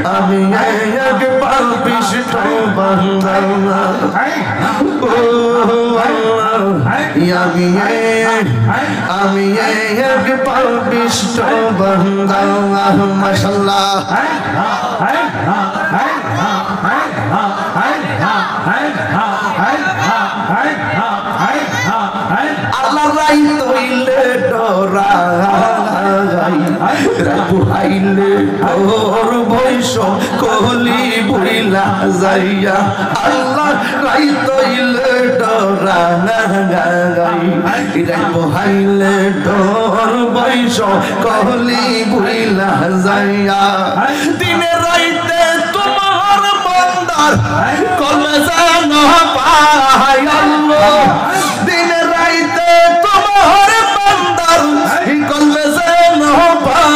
আমি একবার বিষ্ট বান্দা আমি একবার বিষ্ট বান্দা মাশাআল্লাহ আল্লাহ রাই তইলে ডরাই রাইলে ওর বৈশ কলি বইলা যাইয়া আল্লাহ রাই তইলে ডরাই রাইলে ডর বৈশ কলি বইলা যাইয়া দিনে রাইতে তোমার বন্দার কলজা না পায় আল্লাহ দিনে রাইতে তোমার বন্দার কলজা না পায়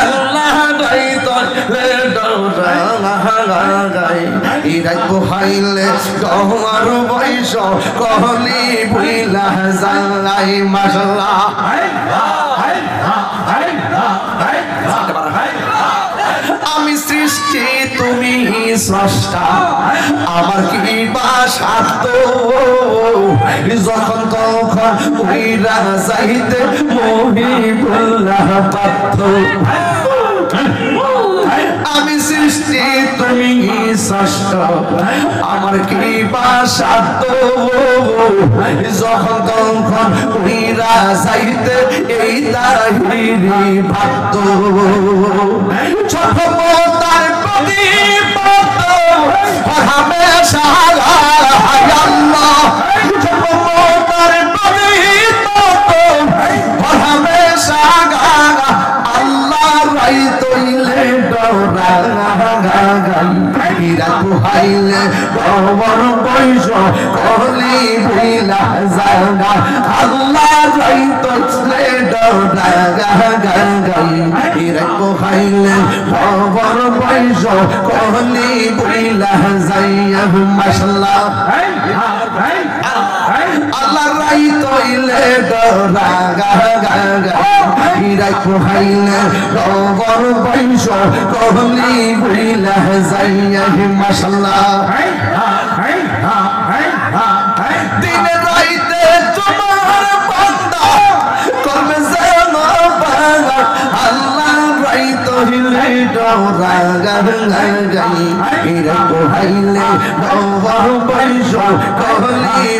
আল্লাহ রাইতে ডরাই ইরাই বহাইলে তোমার বৈশ কলি বইলা যাই মাশাআল্লাহ আমি সৃষ্টি তুমি স্রষ্টা আমার কি বাসাত যখন তখন উইরা যাইতে মহিবুল্লাহ পাত্র আমি সৃষ্টি তুমি স্রষ্টা আমার কি বাসাত যখন তখন উইরা যাইতে এই তাহিরি ভাত ছোট তার প্রদীপ হামেশা আল্লাহ ছোট তার প্রদীপ হামেশা আল্লাহ রাই তইলে ডরাই হাইলে বড় বৈশ কলি বিলা জাগা আল্লাহ রাই তইলে ডরাই হাইলে বড় বৈশ কলি বিলা যাইয়া মাশাআল্লাহ আল্লাহ রাই তইলে ডরাই হাইলে বড় বৈশ কলি বিলা যাইয়া মাশাআল্লাহ দিন রাইতে তোমার বান্দা করবে যেন বান্দা আল্লাহ রাই তইলে ডরাই হাইলে বড় বৈশ কলি